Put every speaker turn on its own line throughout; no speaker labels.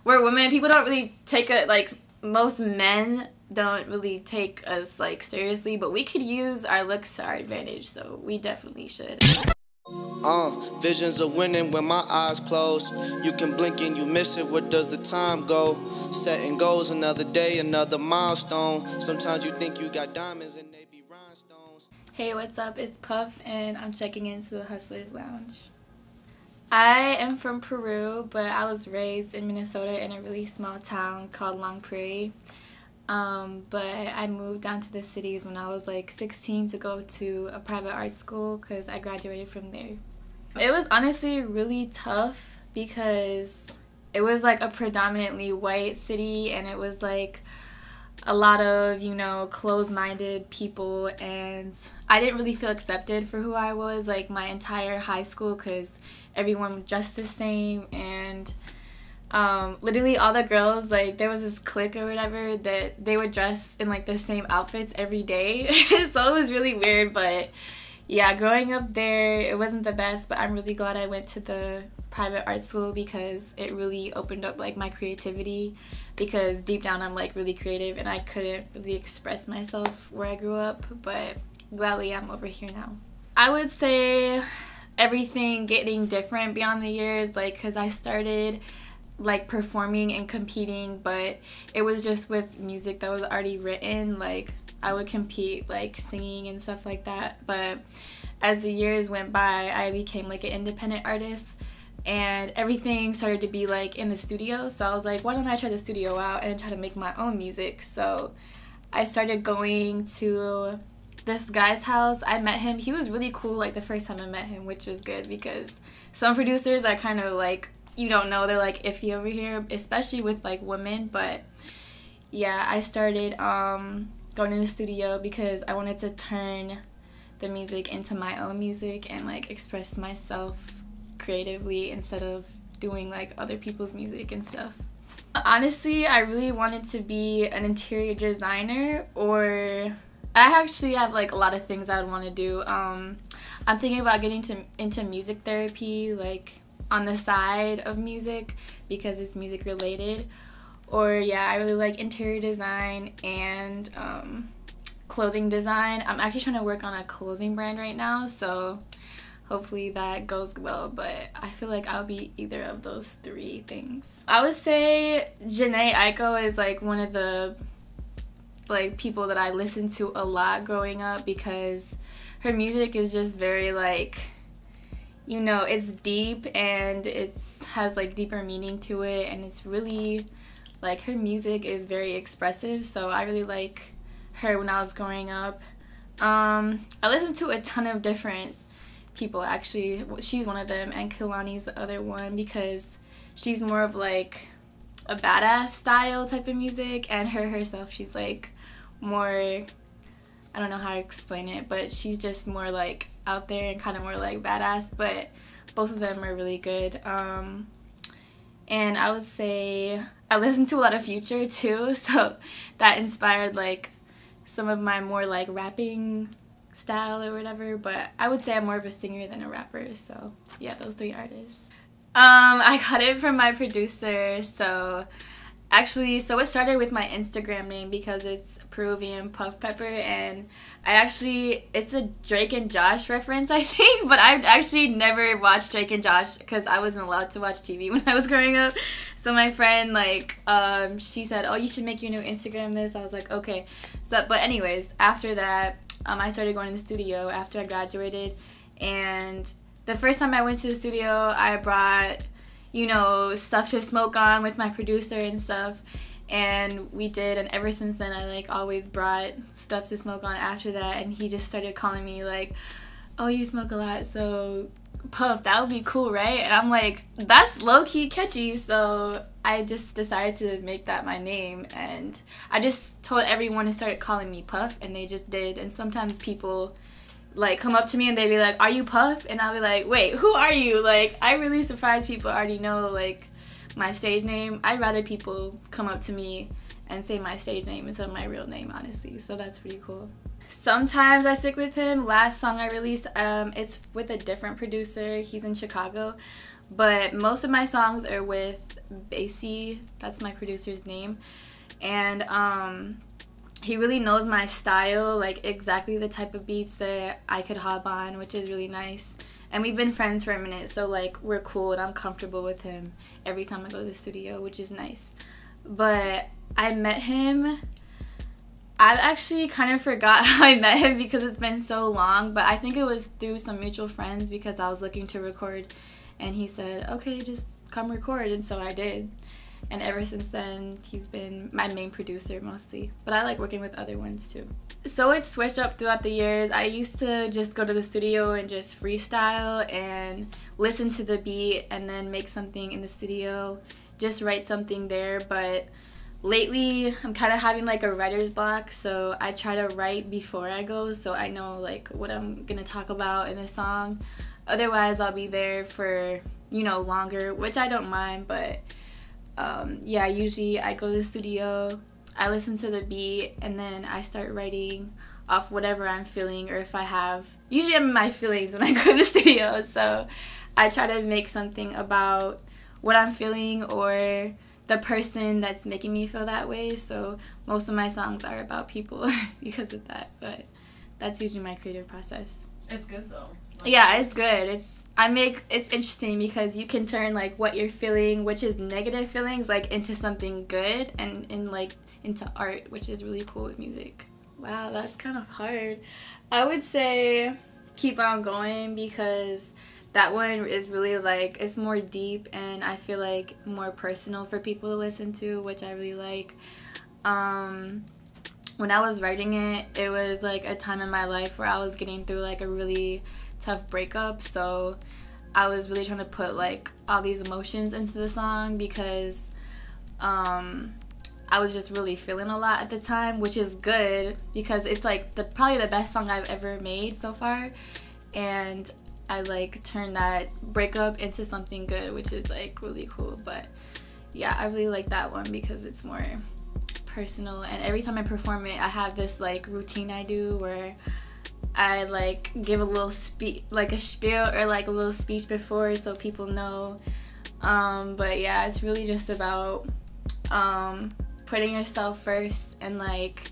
we're women. People don't really take it, like, most men don't really take us, like, seriously, but we could use our looks to our advantage, so we definitely should.
Visions of winning when my eyes close. You can blink and you miss it. Where does the time go? Setting goals, another day, another milestone. Sometimes you think you got diamonds and they be rhinestones.
Hey, what's up? It's Puff, and I'm checking into the Hustlers Lounge. I am from Peru, but I was raised in Minnesota in a really small town called Long Prairie. But I moved down to the cities when I was like 16 to go to a private art school because I graduated from there. It was honestly really tough because it was like a predominantly white city, and it was like a lot of, you know, closed-minded people, and I didn't really feel accepted for who I was like my entire high school because everyone was dressed the same, and literally all the girls, like, there was this clique or whatever that they would dress in like the same outfits every day. So it was really weird, but yeah, growing up there, it wasn't the best, but I'm really glad I went to the private art school because it really opened up like my creativity, because deep down I'm like really creative and I couldn't really express myself where I grew up, but gladly I'm over here now. I would say everything getting different beyond the years, like, because I started like performing and competing, but it was just with music that was already written. Like, I would compete like singing and stuff like that, but as the years went by, I became like an independent artist, and everything started to be like in the studio. So I was like, why don't I try the studio out and try to make my own music? So I started going to this guy's house. I met him. He was really cool like the first time I met him, which was good because some producers are kind of like, you don't know, they're like iffy over here, especially with like women. But yeah, I started going in the studio because I wanted to turn the music into my own music and like express myself creatively instead of doing like other people's music and stuff. Honestly, I really wanted to be an interior designer, or I actually have like a lot of things I would want to do. I'm thinking about getting into music therapy, like on the side of music because it's music related. Or yeah, I really like interior design and clothing design. I'm actually trying to work on a clothing brand right now, so hopefully that goes well, but I feel like I'll be either of those three things. I would say Jhené Aiko is like one of the like people that I listened to a lot growing up because her music is just very like, you know, it's deep and it has like deeper meaning to it, and it's really like, her music is very expressive, so I really like her when I was growing up. I listened to a ton of different people actually. She's one of them, and Kehlani's the other one because she's more of like a badass style type of music, and herself, she's like more, I don't know how to explain it, but she's just more like out there and kind of more like badass, but both of them are really good. And I would say I listened to a lot of Future too, so that inspired like some of my more like rapping style or whatever, but I would say I'm more of a singer than a rapper, so yeah, those three artists. I got it from my producer. So actually, so it started with my Instagram name because it's Peruvian Puff Pepper, and it's a Drake and Josh reference, I think, but I've actually never watched Drake and Josh because I wasn't allowed to watch TV when I was growing up. So my friend, like, she said, oh, you should make your new Instagram this. I was like, okay. So, but anyways, after that, I started going to the studio after I graduated, and the first time I went to the studio, I brought, you know, stuff to smoke on with my producer and stuff, and we did, and ever since then I like always brought stuff to smoke on after that, and he just started calling me like, oh, you smoke a lot, so Puff, that would be cool, right? And I'm like, that's low-key catchy, so I just decided to make that my name, and I just told everyone to start calling me Puff, and they just did. And sometimes people like come up to me and they'd be like, are you Puff? And I'll be like, wait, who are you? Like, I really surprised people already know like my stage name. I'd rather people come up to me and say my stage name instead of my real name, honestly, so that's pretty cool. Sometimes I stick with him. Last song I released, it's with a different producer. He's in Chicago, but most of my songs are with Basie, that's my producer's name, and he really knows my style, like exactly the type of beats that I could hop on, which is really nice. And we've been friends for a minute, so like we're cool and I'm comfortable with him every time I go to the studio, which is nice. But I met him, I've actually kind of forgot how I met him because it's been so long, but I think it was through some mutual friends because I was looking to record and he said, okay, just come record, and so I did. And ever since then, he's been my main producer mostly, but I like working with other ones too. So it's switched up throughout the years. I used to just go to the studio and just freestyle and listen to the beat and then make something in the studio, just write something there. But lately, I'm kind of having like a writer's block, so I try to write before I go so I know like what I'm gonna talk about in the song. Otherwise, I'll be there for, you know, longer, which I don't mind, but yeah, usually I go to the studio, I listen to the beat, and then I start writing off whatever I'm feeling, or if I have, usually I'm in my feelings when I go to the studio, so I try to make something about what I'm feeling or the person that's making me feel that way, so most of my songs are about people because of that, but that's usually my creative process.
It's good though. Like,
yeah, it's good. It's interesting because you can turn like what you're feeling, which is negative feelings, like into something good and like into art, which is really cool with music. Wow, that's kind of hard. I would say Keep On Going because that one is really like, it's more deep and I feel like more personal for people to listen to, which I really like. When I was writing it, it was like a time in my life where I was getting through like a really tough breakup, so I was really trying to put like all these emotions into the song because I was just really feeling a lot at the time, which is good because it's like probably the best song I've ever made so far, and I like turned that breakup into something good, which is like really cool. But yeah, I really like that one because it's more personal, and every time I perform it, I have this like routine I do where I like give a little speech, like a spiel or like a little speech before so people know. But yeah, it's really just about putting yourself first and like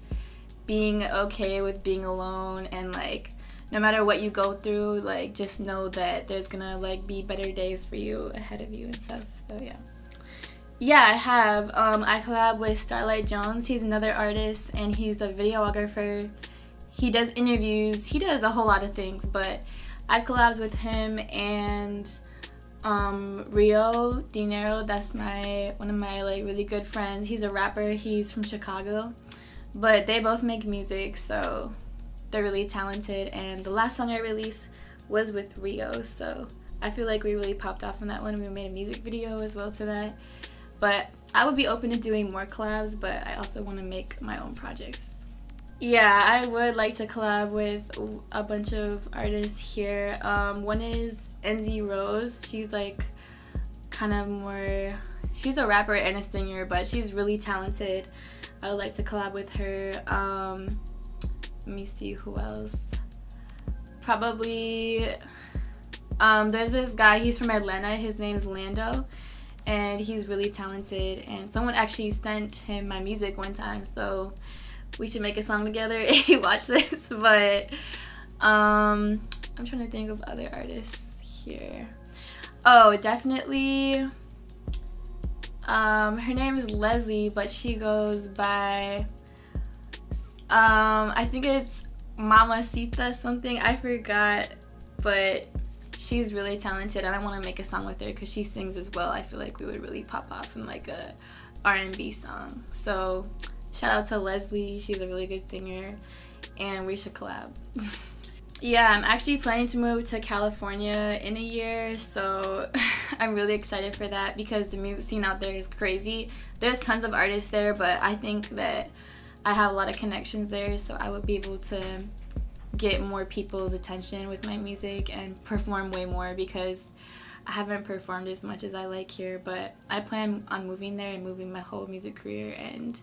being okay with being alone, and like no matter what you go through, like just know that there's gonna like be better days for you ahead of you and stuff. So yeah, I have. I collab with Starlight Jones. He's another artist and he's a videographer. He does interviews. He does a whole lot of things, but I collabed with him and Rio Dinero. That's one of my like really good friends. He's a rapper. He's from Chicago, but they both make music, so they're really talented. And the last song I released was with Rio, so I feel like we really popped off on that one. We made a music video as well to that. But I would be open to doing more collabs, but I also want to make my own projects. Yeah, I would like to collab with a bunch of artists here. One is NZ Rose. She's like kind of more, she's a rapper and a singer, but she's really talented. I would like to collab with her. Let me see who else. Probably, there's this guy, he's from Atlanta. His name's Lando. And he's really talented, and someone actually sent him my music one time, so we should make a song together if you watch this. But I'm trying to think of other artists here. Oh, definitely her name is Leslie, but she goes by I think it's Mamacita something, I forgot, but she's really talented and I want to make a song with her because she sings as well. I feel like we would really pop off in like a R&B song. So shout out to Leslie, she's a really good singer and we should collab. Yeah, I'm actually planning to move to California in a year, so I'm really excited for that because the music scene out there is crazy. There's tons of artists there, but I think that I have a lot of connections there, so I would be able to get more people's attention with my music and perform way more because I haven't performed as much as I like here, but I plan on moving there and moving my whole music career and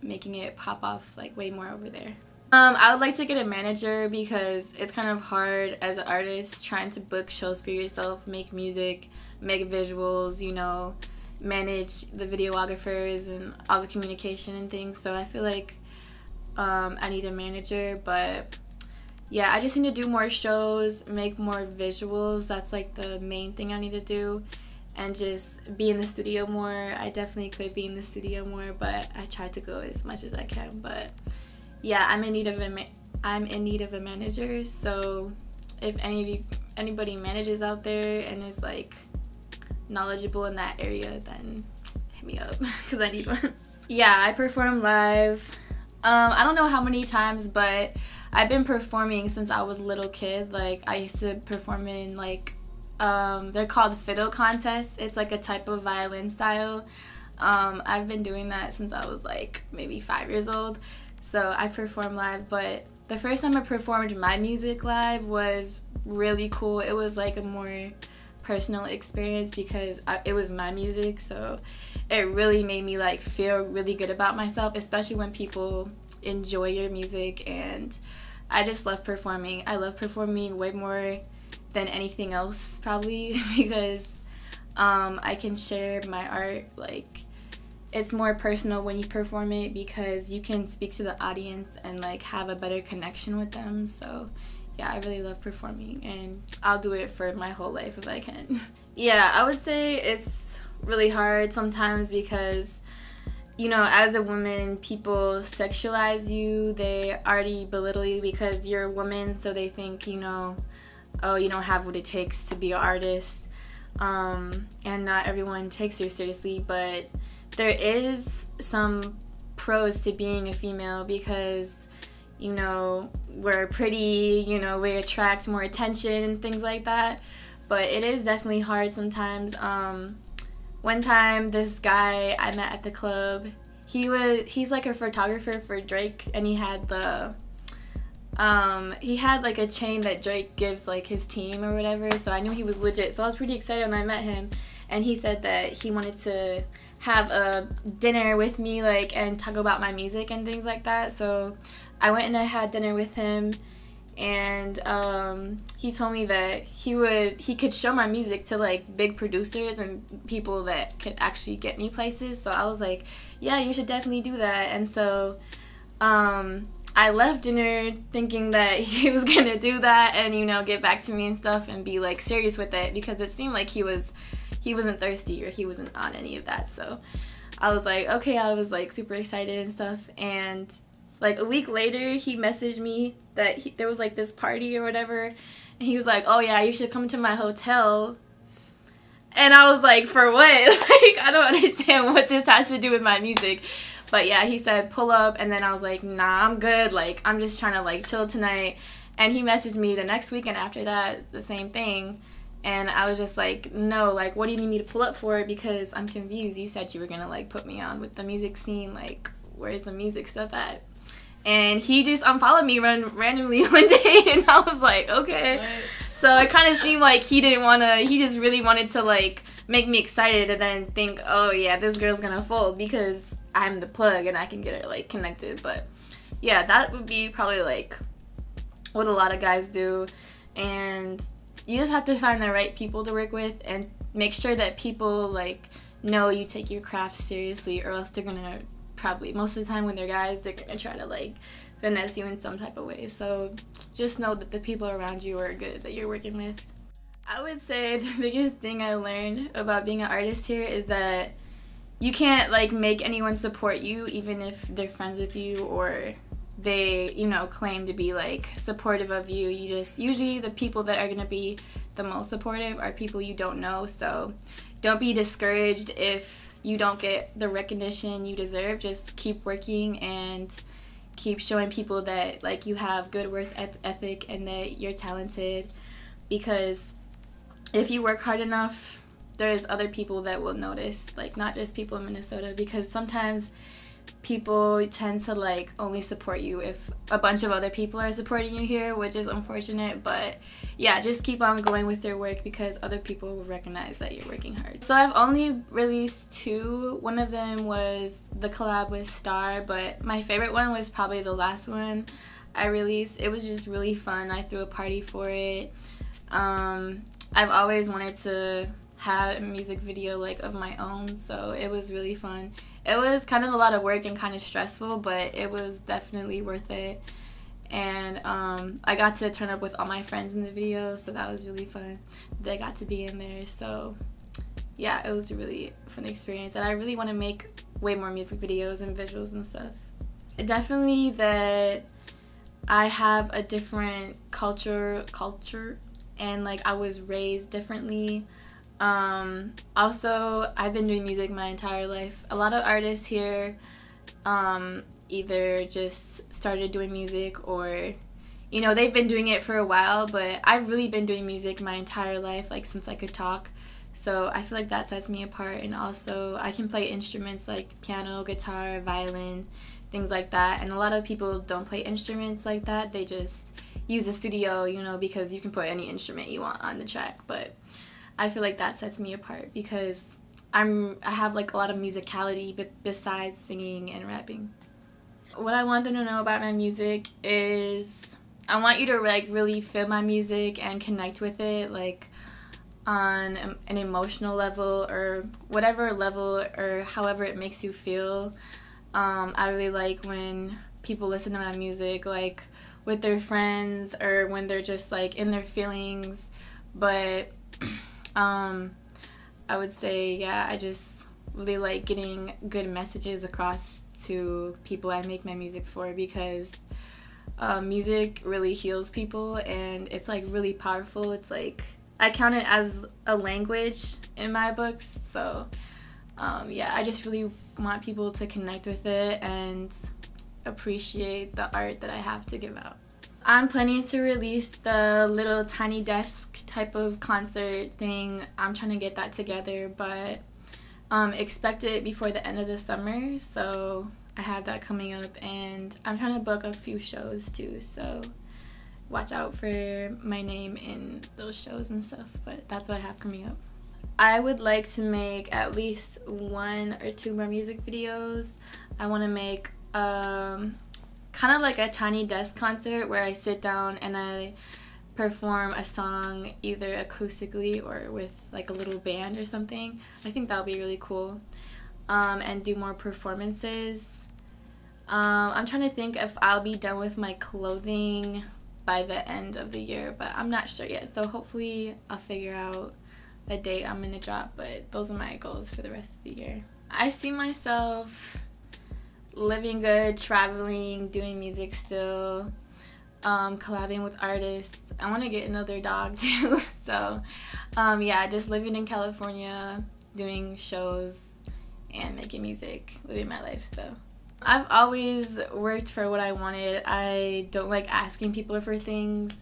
making it pop off like way more over there. I would like to get a manager because it's kind of hard as an artist trying to book shows for yourself, make music, make visuals, you know, manage the videographers and all the communication and things. So I feel like I need a manager, but yeah, I just need to do more shows, make more visuals. That's like the main thing I need to do, and just be in the studio more. I definitely could be in the studio more, but I try to go as much as I can. But yeah, I'm in need of a manager. So if anybody manages out there and is like knowledgeable in that area, then hit me up because I need one. Yeah, I perform live. I don't know how many times, but I've been performing since I was a little kid. Like, I used to perform in like they're called fiddle contests. It's like a type of violin style. I've been doing that since I was like maybe 5 years old. So I perform live, but the first time I performed my music live was really cool. It was like a more personal experience because it was my music, so it really made me like feel really good about myself, especially when people enjoy your music. And I just love performing. I love performing way more than anything else probably because I can share my art. Like, it's more personal when you perform it because you can speak to the audience and like have a better connection with them. So yeah, I really love performing, and I'll do it for my whole life if I can. Yeah, I would say it's really hard sometimes because, you know, as a woman, people sexualize you. They already belittle you because you're a woman, so they think, you know, oh, you don't have what it takes to be an artist. And not everyone takes you seriously, but there is some pros to being a female because, you know, we're pretty, you know, we attract more attention and things like that. But it is definitely hard sometimes. One time, this guy I met at the club, he's like a photographer for Drake, and he had like a chain that Drake gives like his team or whatever, so I knew he was legit. So I was pretty excited when I met him, and he said that he wanted to have a dinner with me, like, and talk about my music and things like that. So I went and I had dinner with him, and he told me that he could show my music to like big producers and people that could actually get me places. So I was like, yeah, you should definitely do that. And so I left dinner thinking that he was gonna do that and, you know, get back to me and stuff and be like serious with it, because it seemed like he wasn't thirsty or he wasn't on any of that. So I was like, okay, I was like super excited and stuff. And like a week later, he messaged me that there was like this party or whatever, and he was like, oh yeah, you should come to my hotel. And I was like, for what? Like, I don't understand what this has to do with my music. But yeah, he said pull up, and then I was like, nah, I'm good. Like, I'm just trying to like chill tonight. And he messaged me the next weekend after that, the same thing. And I was just like, no, like, what do you need me to pull up for? Because I'm confused. You said you were gonna like put me on with the music scene. Like, where's the music stuff at? And he just unfollowed me randomly one day, and I was like, okay. What? So it kind of seemed like he just really wanted to like make me excited and then think, oh yeah, this girl's gonna fold because I'm the plug and I can get her like connected. But yeah, that would be probably like what a lot of guys do. And you just have to find the right people to work with and make sure that people like know you take your craft seriously, or else they're gonna probably, most of the time when they're guys, they're gonna try to like finesse you in some type of way. So just know that the people around you are good, that you're working with. I would say the biggest thing I learned about being an artist here is that you can't like make anyone support you, even if they're friends with you or they, you know, claim to be like supportive of you. You just, usually the people that are gonna be the most supportive are people you don't know. So don't be discouraged if you don't get the recognition you deserve. Just keep working and keep showing people that like you have good work ethic and that you're talented, because if you work hard enough, there's other people that will notice, like not just people in Minnesota, because sometimes people tend to like only support you if a bunch of other people are supporting you here, which is unfortunate. But yeah, just keep on going with your work because other people will recognize that you're working hard. So I've only released 2. One of them was the collab with Star, but my favorite one was probably the last one. I released. It was just really fun. I threw a party for it. I've always wanted to have a music video like of my own, so it was really fun. It was kind of a lot of work and kind of stressful, but it was definitely worth it. And I got to turn up with all my friends in the video, so that was really fun. They got to be in there, so yeah, it was a really fun experience. And I really want to make way more music videos and visuals and stuff. Definitely that I have a different culture, and like I was raised differently. Also, I've been doing music my entire life. A lot of artists here either just started doing music, or you know, they've been doing it for a while, but I've really been doing music my entire life, like since I could talk. So I feel like that sets me apart. And also I can play instruments like piano, guitar, violin, things like that. And a lot of people don't play instruments like that. They just use a studio, you know, because you can put any instrument you want on the track. But I feel like that sets me apart because I have like a lot of musicality besides singing and rapping. What I want them to know about my music is I want you to like really feel my music and connect with it, like on an emotional level or whatever level or however it makes you feel. I really like when people listen to my music like with their friends or when they're just like in their feelings. But I would say, yeah, I just really like getting good messages across to people I make my music for, because music really heals people and it's like really powerful. It's like I count it as a language in my books. So yeah, I just really want people to connect with it and appreciate the art that I have to give out. I'm planning to release the little tiny desk type of concert thing. I'm trying to get that together, but expect it before the end of the summer. So I have that coming up, and I'm trying to book a few shows too, so watch out for my name in those shows and stuff. But that's what I have coming up. I would like to make at least 1 or 2 more music videos. I want to make kind of like a tiny desk concert where I sit down and I perform a song either acoustically or with like a little band or something. I think that would be really cool. And do more performances. I'm trying to think if I'll be done with my clothing by the end of the year, but I'm not sure yet. So hopefully I'll figure out a date I'm gonna drop, but those are my goals for the rest of the year. I see myself living good, traveling, doing music still, collabing with artists. I want to get another dog too. So yeah, just living in California, doing shows and making music, living my life. So I've always worked for what I wanted. I don't like asking people for things.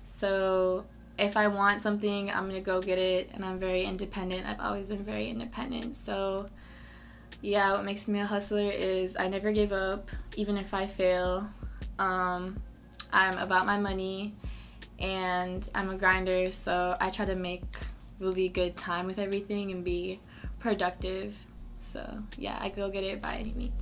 So if I want something, I'm gonna go get it, and I'm very independent. I've always been very independent. So yeah, what makes me a hustler is I never give up, even if I fail. I'm about my money, and I'm a grinder, so I try to make really good time with everything and be productive. So yeah, I go get it by any means.